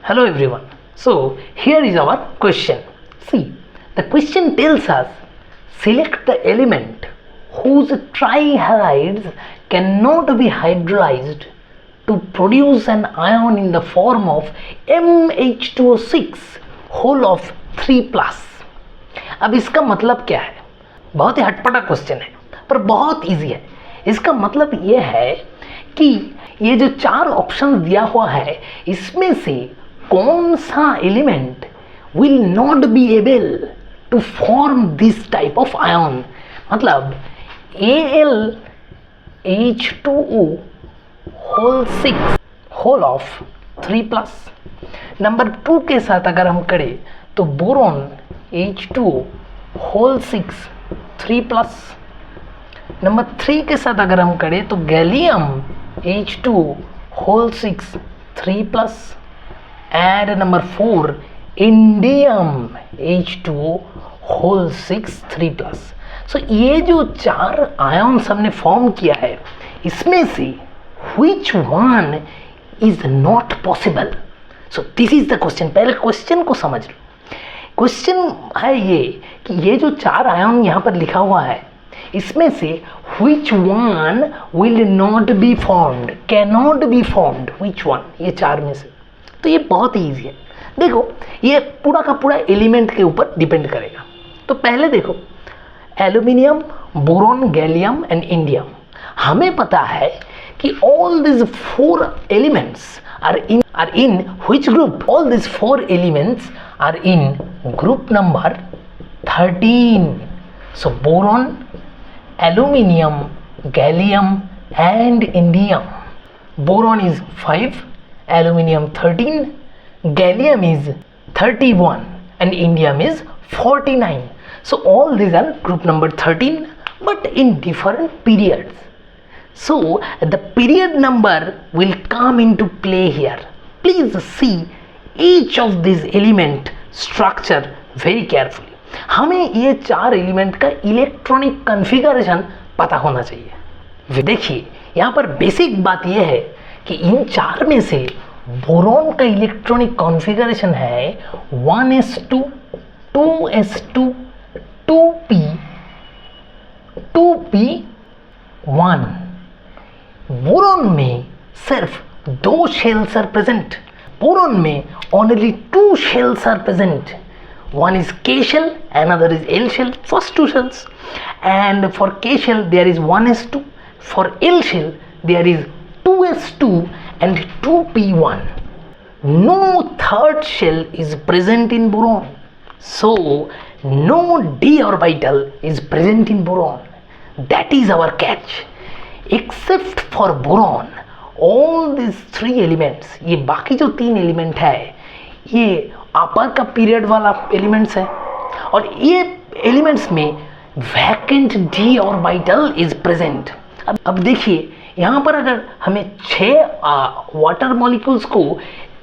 Hello everyone. So here is our question. See, the question tells us select the element whose trihalides cannot be hydrolyzed to produce an ion in the form of MH2O6 whole of 3+. अब इसका मतलब क्या है? बहुत ही हटपटा question है पर बहुत easy है. इसका मतलब ये है कि ये जो 4 ऑप्शन दिया हुआ है इसमें से कौन सा element will not be able to form this type of ion. मतलब AlH2O whole 6 whole of 3+. Number 2 के साथ अगर हम करें तो बोरॉन H2O होल 6 3+. नंबर 3 के साथ अगर हम करें तो gallium H2O whole 6 3+. And number 4 indium H2O whole 6 3+. So ये जो 4 आयन्स हमने फॉर्म किया है इसमें से which one is not possible. So this is the question. पहले क्वेश्चन को समझ लो. क्वेश्चन है ये कि ये जो 4 आयन यहाँ पर लिखा हुआ है इसमें से which one will not be formed, cannot be formed, which one, ये 4 में से. तो ये बहुत ईजी है. देखो ये पूरा का पूरा एलिमेंट के ऊपर डिपेंड करेगा. तो पहले देखो aluminium, boron, gallium and indium. हमें पता है कि all this 4 elements are in which group? All this 4 elements are in group number 13. So boron, aluminium, gallium and indium. Boron is 5, aluminium 13, gallium is 31 and indium is 49. So all these are group number 13 but in different periods. So the period number will come into play here. Please see each of these element structure very carefully. हमें ये 4 element का electronic configuration पता होना चाहिए. देखिए यहाँ पर basic बात यह है कि इन 4 में से बोरॉन का इलेक्ट्रॉनिक कॉन्फ़िगरेशन है 1s2 2s2 2p 2p1. Boron में सिर्फ 2 शेल्स आर प्रेजेंट. बोरॉन में only 2 shells are present. One is K shell, another is L shell, first 2 shells. And for K shell there is 1s2, for L shell there is 2s2 and 2p1. No third shell is present in boron. So no d orbital is present in boron. That is our catch. Except for boron, all these 3 elements, ये बाकी जो 3 element है ये अपर का period वाला elements है और ये एलिमेंट्स में vacant D orbital is present. अब देखिए यहाँ पर अगर हमें 6 वाटर मॉलिक्यूल्स को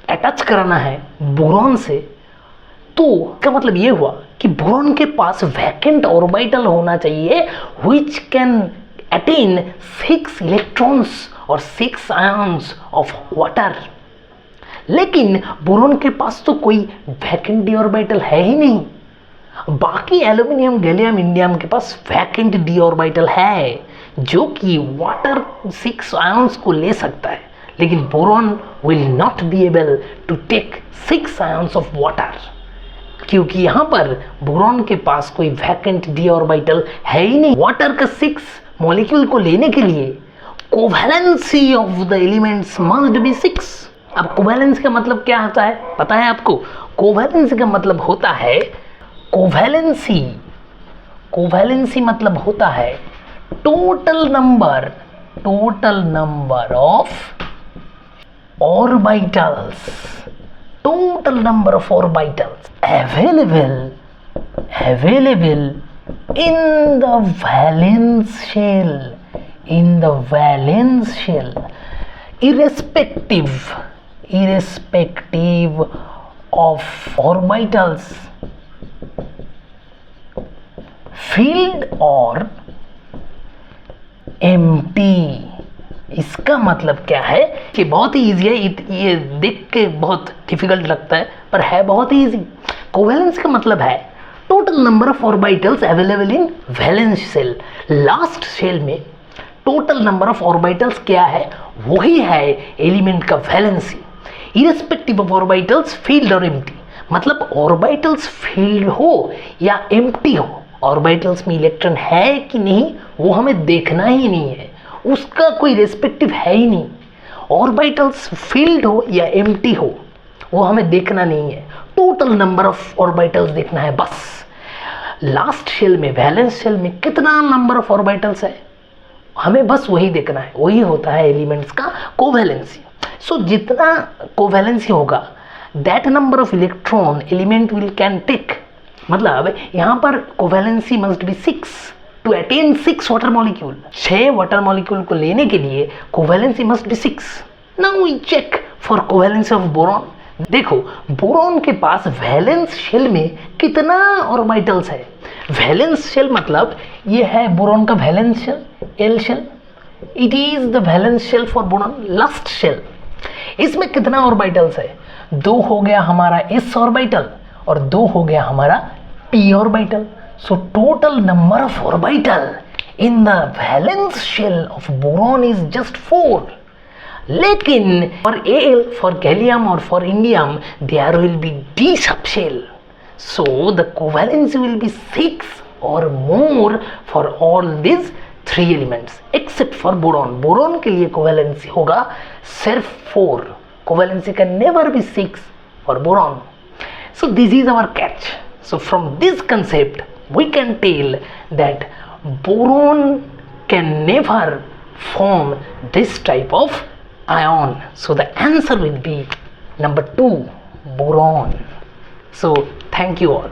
अटैच कराना है बोरॉन से तो क्या मतलब ये हुआ कि बोरॉन के पास वैकेंट ऑर्बिटल होना चाहिए व्हिच कैन अटेन 6 इलेक्ट्रॉन्स और 6 आयन्स ऑफ वाटर. लेकिन बोरॉन के पास तो कोई वैकेंट डी ऑर्बिटल है ही नहीं. बाकी एल्यूमिनियम, गैलियम, इंडियम के पास वैकेंट डी ऑर्बिटल है जो कि वाटर 6 आयन्स को ले सकता है. लेकिन boron will not be able to take 6 ions of water क्योंकि यहाँ पर बोरॉन के पास कोई वैकेंट डी ऑर्बिटल है ही नहीं. वाटर का 6 मॉलिक्यूल को लेने के लिए covalency of the elements must be 6. अब कोवैलेंस का मतलब क्या होता है पता है आपको? कोवैलेंस का मतलब होता है कोवैलेंसी मतलब होता है total number of orbitals available in the valence shell irrespective of orbitals filled or empty इसका मतलब क्या है कि बहुत ही ईजी है, ये देख के बहुत डिफिकल्ट लगता है पर है बहुत ही ईजी। कोवेलेंस का मतलब है total number of orbitals available in valence shell. Last shell में टोटल नंबर ऑफ ऑर्बिटल्स क्या है, वही है एलिमेंट का valency, irrespective of orbitals filled और एम्प्टी। मतलब ऑर्बिटल्स फील्ड हो या एम्प्टी हो, ऑर्बिटल्स में इलेक्ट्रॉन है कि नहीं वो हमें देखना ही नहीं है, उसका कोई रेस्पेक्टिव है ही नहीं। ऑर्बिटल्स फील्ड हो या एम्प्टी हो वो हमें देखना नहीं है, टोटल नंबर ऑफ ऑर्बिटल्स देखना है बस। लास्ट शेल में, वैलेंस शेल में कितना नंबर ऑफ ऑर्बिटल्स है हमें बस वही देखना है, वही होता है एलिमेंट्स का कोवैलेंसी। सो जितना कोवैलेंसी होगा that number of electron element will can take. मतलब यहाँ पर covalency must be 6 to attain 6 water molecule. 6 water molecule को लेने के लिए covalency must be 6। Now we check for covalency of boron. देखो बोरॉन के पास वैलेंस शेल में कितना ऑर्बिटल्स है। वैलेंस शेल मतलब ये है बोरॉन का valence shell, L shell. It is the valence shell for boron, last shell. इसमें कितना ऑर्बिटल्स है, 2 हो गया हमारा s ऑर्बिटल और 2 हो गया हमारा p orbital. So total number of orbital in the valence shell of boron is just 4। लेकिन फॉर Al, फॉर गैलियम और for indium there will be d subshell. So the covalency will be 6 और more for all this 3 elements except for boron. Boron के लिए covalency होगा सिर्फ 4, covalency can never be 6 for boron. So this is our catch. So from this concept we can tell that boron can never form this type of ion. So the answer will be number 2, boron. So thank you all.